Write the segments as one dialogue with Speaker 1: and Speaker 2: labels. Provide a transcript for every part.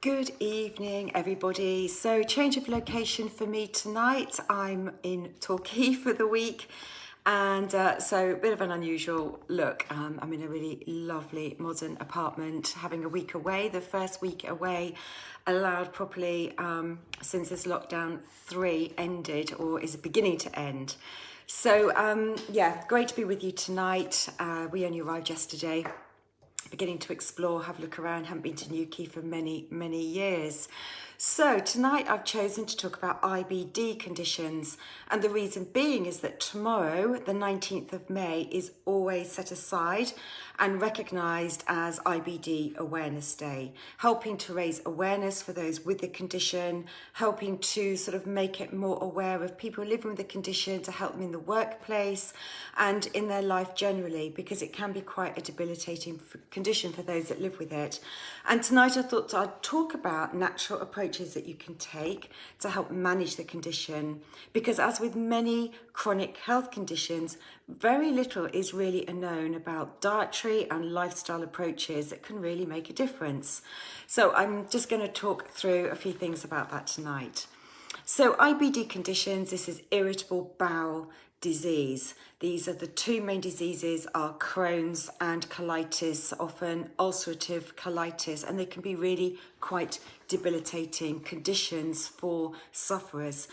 Speaker 1: Good evening, everybody. So, change of location for me tonight. I'm in Torquay for the week, and so a bit of an unusual look. I'm in a really lovely modern apartment, having a week away. The first week away allowed properly since this lockdown 3 ended or is beginning to end. So, yeah, great to be with you tonight. We only arrived yesterday. Beginning to explore, have a look around, haven't been to Newquay for many years. So tonight I've chosen to talk about IBD conditions, and the reason being is that tomorrow, the 19th of May, is always set aside and recognised as IBD Awareness Day, helping to raise awareness for those with the condition, helping to sort of make it more aware of people living with the condition, to help them in the workplace and in their life generally, because it can be quite a debilitating condition for those that live with it. And tonight I thought I'd talk about natural approaches that you can take to help manage the condition, because as with many chronic health conditions, very little is really known about dietary and lifestyle approaches that can really make a difference. So I'm just going to talk through a few things about that tonight. So IBD conditions, this is irritable bowel disease. These are the two main diseases are Crohn's and colitis, often ulcerative colitis, and they can be really quite debilitating conditions for sufferers.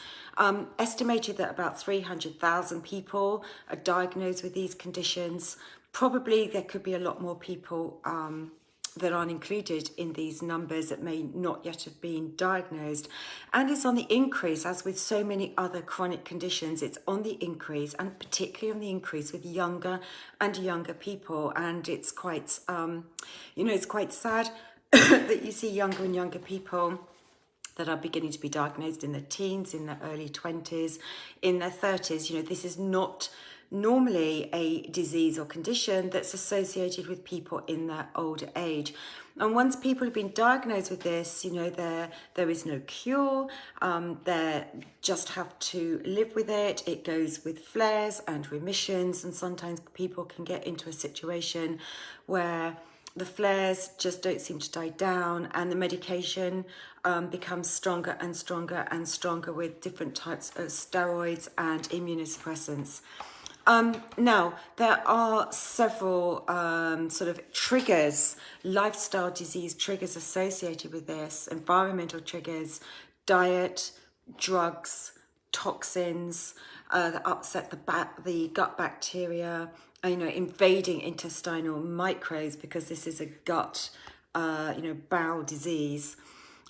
Speaker 1: Estimated that about 300,000 people are diagnosed with these conditions. Probably there could be a lot more people that aren't included in these numbers that may not yet have been diagnosed. And it's on the increase, as with so many other chronic conditions, it's on the increase, and particularly on the increase with younger and younger people. And it's quite, it's quite sad that you see younger and younger people that are beginning to be diagnosed in their teens, in their early 20s, in their 30s. This is not normally a disease or condition that's associated with people in their older age. And once people have been diagnosed with this, there is no cure. They just have to live with it. It goes with flares and remissions, and sometimes people can get into a situation where the flares just don't seem to die down, and the medication becomes stronger and stronger and stronger with different types of steroids and immunosuppressants. Now, there are several sort of triggers, lifestyle disease triggers associated with this, environmental triggers, diet, drugs, toxins that upset the gut bacteria, invading intestinal microbes, because this is a gut, bowel disease.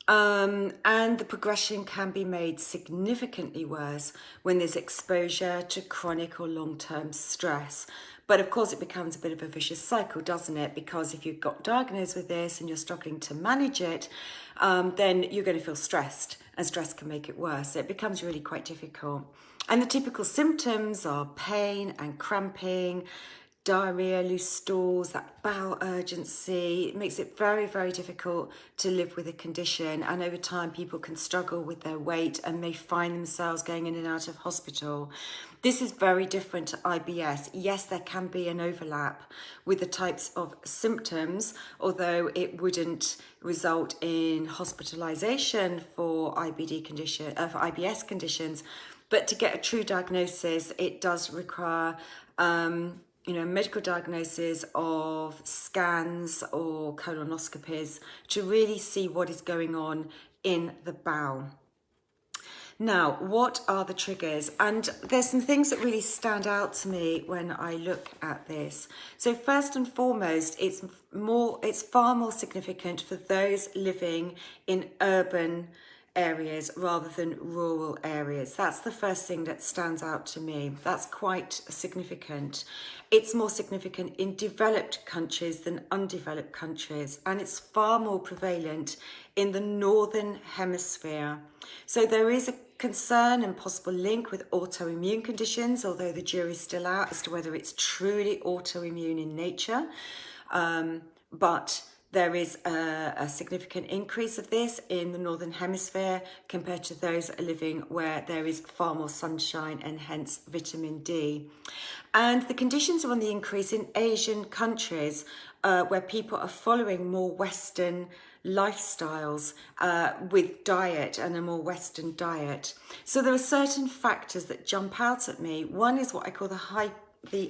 Speaker 1: And the progression can be made significantly worse when there's exposure to chronic or long-term stress. But of course, it becomes a bit of a vicious cycle, doesn't it? Because if you've got diagnosed with this and you're struggling to manage it, then you're going to feel stressed, and stress can make it worse. It becomes really quite difficult. And the typical symptoms are pain and cramping, diarrhea, loose stools, that bowel urgency. It makes it very difficult to live with a condition, and over time people can struggle with their weight and may find themselves going in and out of hospital. This is very different to IBS. Yes, there can be an overlap with the types of symptoms, although it wouldn't result in hospitalization for IBS conditions. But to get a true diagnosis, it does require medical diagnosis of scans or colonoscopies to really see what is going on in the bowel. Now, what are the triggers? And there's some things that really stand out to me when I look at this. So first and foremost, it's far more significant for those living in urban areas rather than rural areas. That's the first thing that stands out to me. That's quite significant. It's more significant in developed countries than undeveloped countries, and it's far more prevalent in the northern hemisphere. So there is a concern and possible link with autoimmune conditions, although the jury's still out as to whether it's truly autoimmune in nature. But there is a significant increase of this in the Northern Hemisphere compared to those that are living where there is far more sunshine and hence vitamin D. And the conditions are on the increase in Asian countries where people are following more Western lifestyles with diet and a more Western diet. So there are certain factors that jump out at me. One is what I call the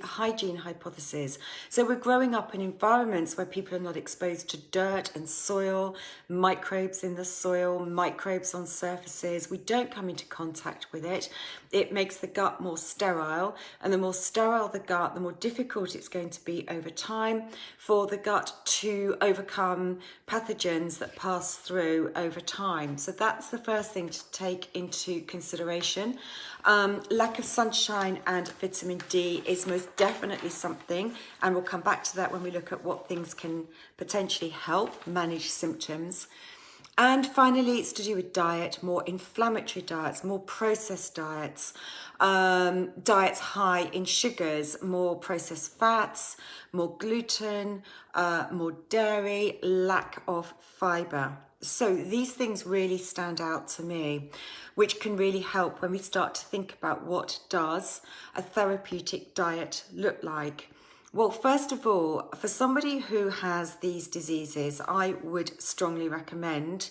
Speaker 1: hygiene hypothesis. So we're growing up in environments where people are not exposed to dirt and soil, microbes in the soil, microbes on surfaces. We don't come into contact with it. It makes the gut more sterile, and the more sterile the gut, the more difficult it's going to be over time for the gut to overcome pathogens that pass through over time. So that's the first thing to take into consideration. Lack of sunshine and vitamin D is most definitely something, and we'll come back to that when we look at what things can potentially help manage symptoms. And finally, it's to do with diet, more inflammatory diets, more processed diets, diets high in sugars, more processed fats, more gluten, more dairy, lack of fibre. So these things really stand out to me, which can really help when we start to think about what does a therapeutic diet look like. Well, first of all, for somebody who has these diseases, I would strongly recommend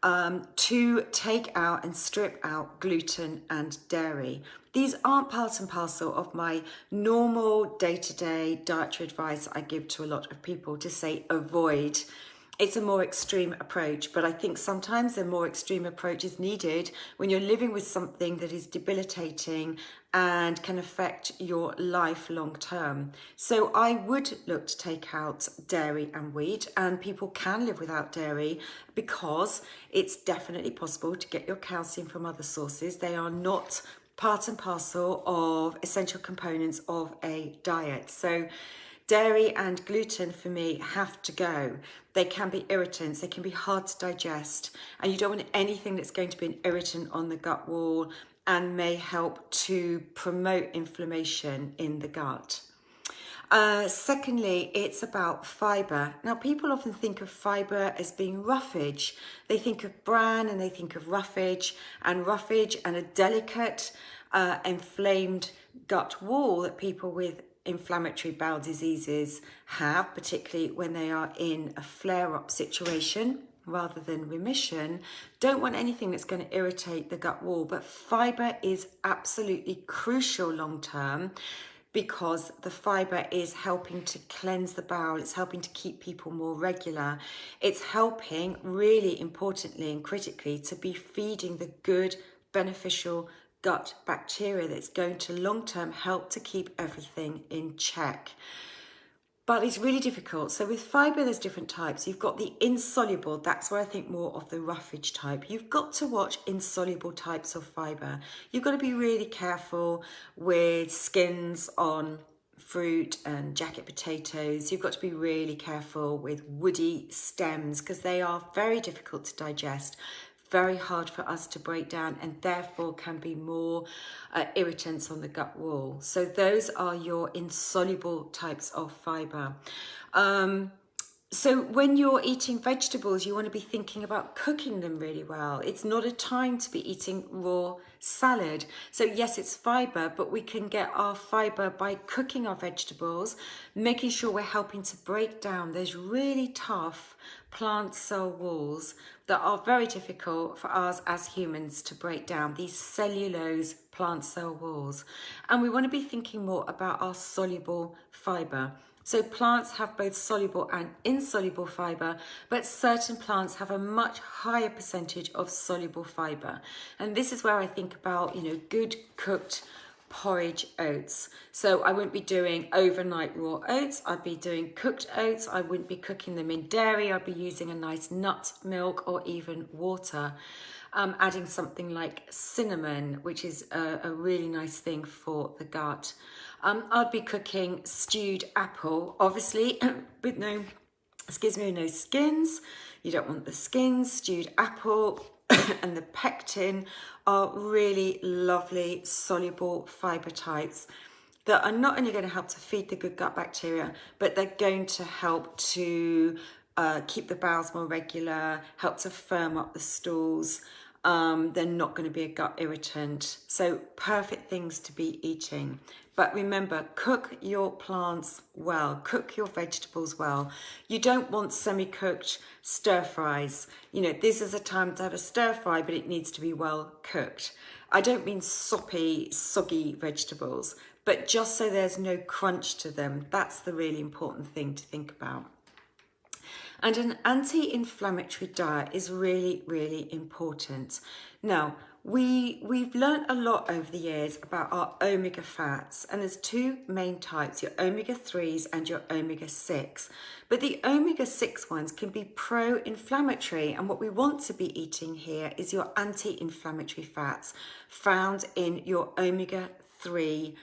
Speaker 1: to take out and strip out gluten and dairy. These aren't part and parcel of my normal day-to-day dietary advice I give to a lot of people to say avoid. It's a more extreme approach, but I think sometimes a more extreme approach is needed when you're living with something that is debilitating and can affect your life long term. So I would look to take out dairy and wheat, and people can live without dairy because it's definitely possible to get your calcium from other sources. They are not part and parcel of essential components of a diet. So dairy and gluten for me have to go. They can be irritants, they can be hard to digest, and you don't want anything that's going to be an irritant on the gut wall and may help to promote inflammation in the gut. Secondly, it's about fibre. Now, people often think of fibre as being roughage. They think of bran and they think of roughage and a delicate, inflamed gut wall that people with inflammatory bowel diseases have, particularly when they are in a flare-up situation rather than remission, don't want anything that's going to irritate the gut wall. But fibre is absolutely crucial long-term because the fibre is helping to cleanse the bowel, it's helping to keep people more regular. It's helping, really importantly and critically, to be feeding the good, beneficial gut bacteria that's going to long-term help to keep everything in check. But it's really difficult. So with fibre, there's different types. You've got the insoluble, that's where I think more of the roughage type. You've got to watch insoluble types of fibre. You've got to be really careful with skins on fruit and jacket potatoes. You've got to be really careful with woody stems because they are very difficult to digest, very hard for us to break down, and therefore can be more irritants on the gut wall. So those are your insoluble types of fibre. So when you're eating vegetables, you want to be thinking about cooking them really well. It's not a time to be eating raw salad. So yes, it's fibre, but we can get our fibre by cooking our vegetables, making sure we're helping to break down those really tough plant cell walls that are very difficult for us as humans to break down, these cellulose plant cell walls. And we want to be thinking more about our soluble fibre. So plants have both soluble and insoluble fibre, but certain plants have a much higher percentage of soluble fibre. And this is where I think about, good cooked porridge oats. So I wouldn't be doing overnight raw oats. I'd be doing cooked oats. I wouldn't be cooking them in dairy. I'd be using a nice nut milk or even water. Adding something like cinnamon, which is a really nice thing for the gut. I'd be cooking stewed apple, obviously, with no skins. You don't want the skins. Stewed apple and the pectin are really lovely soluble fibre types that are not only going to help to feed the good gut bacteria, but they're going to help to keep the bowels more regular, help to firm up the stools. they're not going to be a gut irritant. So perfect things to be eating. But remember, cook your plants well, cook your vegetables well. You don't want semi-cooked stir fries. You know, this is a time to have a stir fry, but it needs to be well cooked. I don't mean soppy, soggy vegetables, but just so there's no crunch to them. That's the really important thing to think about. And an anti-inflammatory diet is really, really important. Now, we've learned a lot over the years about our omega fats, and there's two main types, your omega-3s and your omega-6. But the omega-6 ones can be pro-inflammatory, and what we want to be eating here is your anti-inflammatory fats found in your omega-3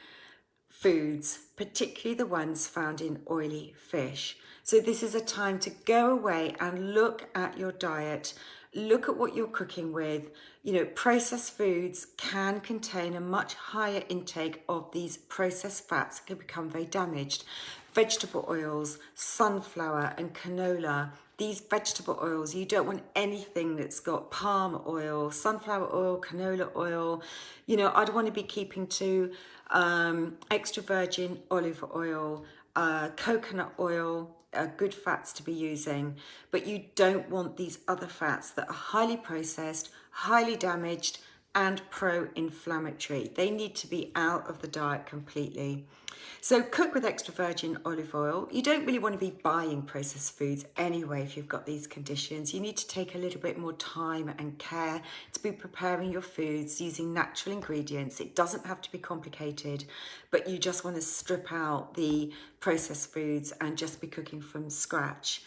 Speaker 1: foods, particularly the ones found in oily fish. So this is a time to go away and look at your diet, look at what you're cooking with. You know, processed foods can contain a much higher intake of these processed fats that can become very damaged. Vegetable oils, sunflower and canola. These vegetable oils, you don't want anything that's got palm oil, sunflower oil, canola oil. You know, I'd want to be keeping to extra virgin olive oil, coconut oil, good fats to be using, but you don't want these other fats that are highly processed, highly damaged, and pro-inflammatory. They need to be out of the diet completely. So cook with extra virgin olive oil. You don't really want to be buying processed foods anyway if you've got these conditions. You need to take a little bit more time and care to be preparing your foods using natural ingredients. It doesn't have to be complicated, but you just want to strip out the processed foods and just be cooking from scratch.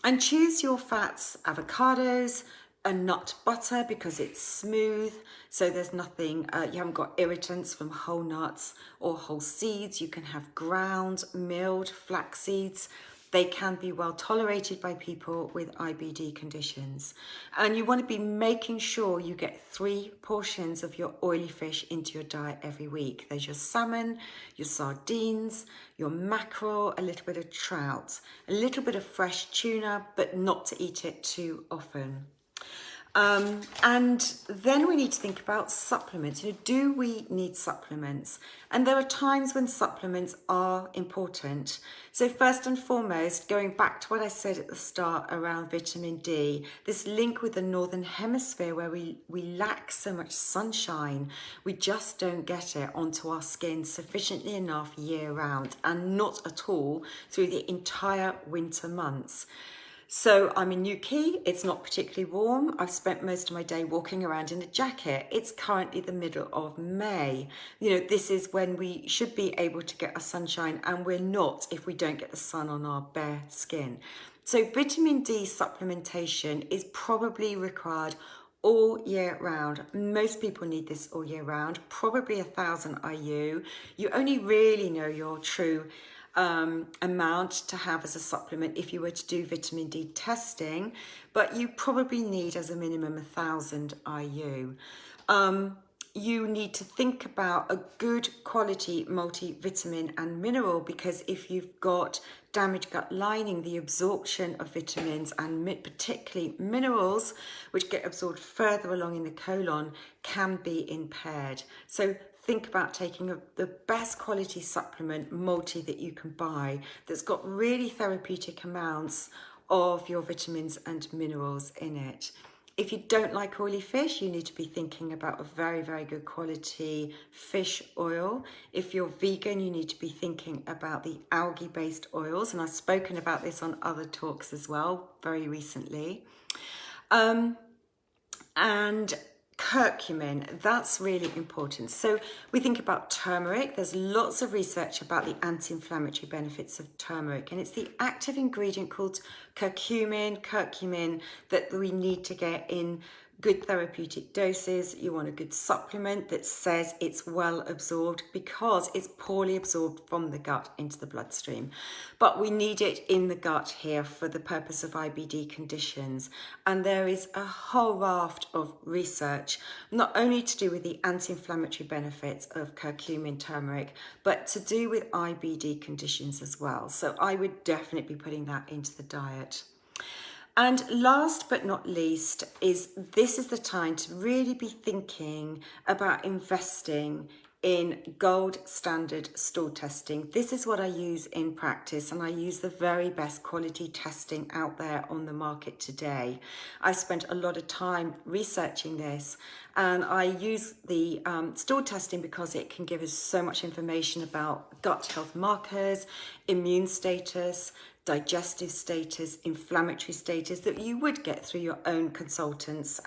Speaker 1: And choose your fats, avocados, a nut butter because it's smooth, so there's nothing, you haven't got irritants from whole nuts or whole seeds. You can have ground, milled flax seeds. They can be well tolerated by people with IBD conditions. And you want to be making sure you get 3 portions of your oily fish into your diet every week. There's your salmon, your sardines, your mackerel, a little bit of trout, a little bit of fresh tuna, but not to eat it too often. And then we need to think about supplements. You know, do we need supplements? And there are times when supplements are important. So first and foremost, going back to what I said at the start around vitamin D, this link with the Northern Hemisphere where we lack so much sunshine, we just don't get it onto our skin sufficiently enough year round, and not at all through the entire winter months. So I'm in Newquay, it's not particularly warm. I've spent most of my day walking around in a jacket. It's currently the middle of May. You know, this is when we should be able to get a sunshine, and we're not if we don't get the sun on our bare skin. So vitamin D supplementation is probably required all year round. Most people need this all year round, probably 1,000 IU. You only really know your true amount to have as a supplement if you were to do vitamin D testing, but you probably need as a minimum 1,000 IU. You need to think about a good quality multivitamin and mineral, because if you've got damaged gut lining, the absorption of vitamins and particularly minerals, which get absorbed further along in the colon, can be impaired. So think about taking the best quality supplement multi that you can buy that's got really therapeutic amounts of your vitamins and minerals in it. If you don't like oily fish, you need to be thinking about a very, very good quality fish oil. If you're vegan, you need to be thinking about the algae-based oils. And I've spoken about this on other talks as well, very recently. And curcumin, that's really important. So we think about turmeric. There's lots of research about the anti-inflammatory benefits of turmeric, and it's the active ingredient called curcumin that we need to get in good therapeutic doses. You want a good supplement that says it's well absorbed, because it's poorly absorbed from the gut into the bloodstream. But we need it in the gut here for the purpose of IBD conditions. And there is a whole raft of research, not only to do with the anti-inflammatory benefits of curcumin, turmeric, but to do with IBD conditions as well. So I would definitely be putting that into the diet. And last but not least this is the time to really be thinking about investing in gold standard stool testing. This is what I use in practice, and I use the very best quality testing out there on the market today. I spent a lot of time researching this, and I use the stool testing because it can give us so much information about gut health markers, immune status, digestive status, inflammatory status that you would get through your own consultant's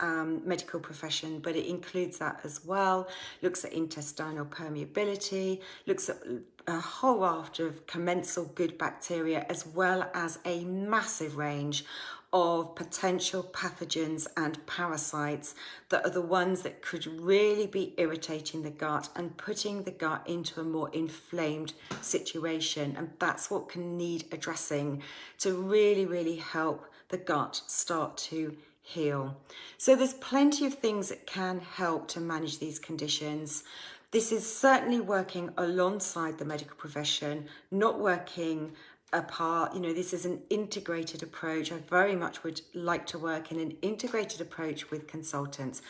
Speaker 1: medical profession, but it includes that as well. Looks at intestinal permeability, looks at a whole raft of commensal good bacteria, as well as a massive range of potential pathogens and parasites that are the ones that could really be irritating the gut and putting the gut into a more inflamed situation. And that's what can need addressing to really help the gut start to heal. So there's plenty of things that can help to manage these conditions. This is certainly working alongside the medical profession, not working apart. You know, this is an integrated approach. I very much would like to work in an integrated approach with consultants.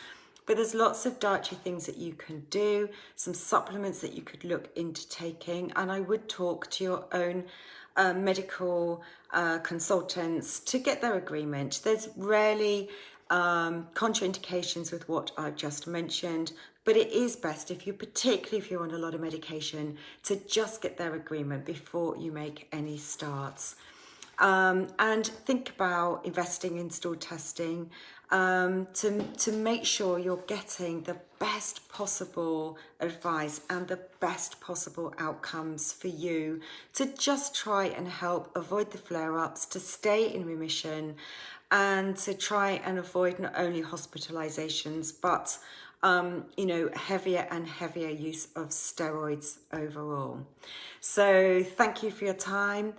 Speaker 1: But there's lots of dietary things that you can do, some supplements that you could look into taking, and I would talk to your own medical consultants to get their agreement. There's rarely contraindications with what I've just mentioned, but it is best, particularly if you're on a lot of medication, to just get their agreement before you make any starts. And think about investing in stool testing to make sure you're getting the best possible advice and the best possible outcomes for you, to just try and help avoid the flare-ups, to stay in remission, and to try and avoid not only hospitalizations, but heavier and heavier use of steroids overall. So thank you for your time.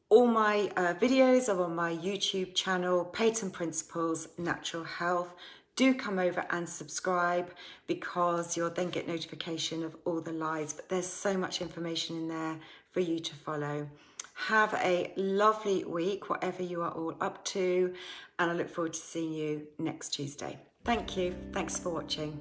Speaker 1: All my videos are on my YouTube channel, Peyton Principles Natural Health. Do come over and subscribe, because you'll then get notification of all the lives. But there's so much information in there for you to follow. Have a lovely week, whatever you are all up to, and I look forward to seeing you next Tuesday. Thank you. Thanks for watching.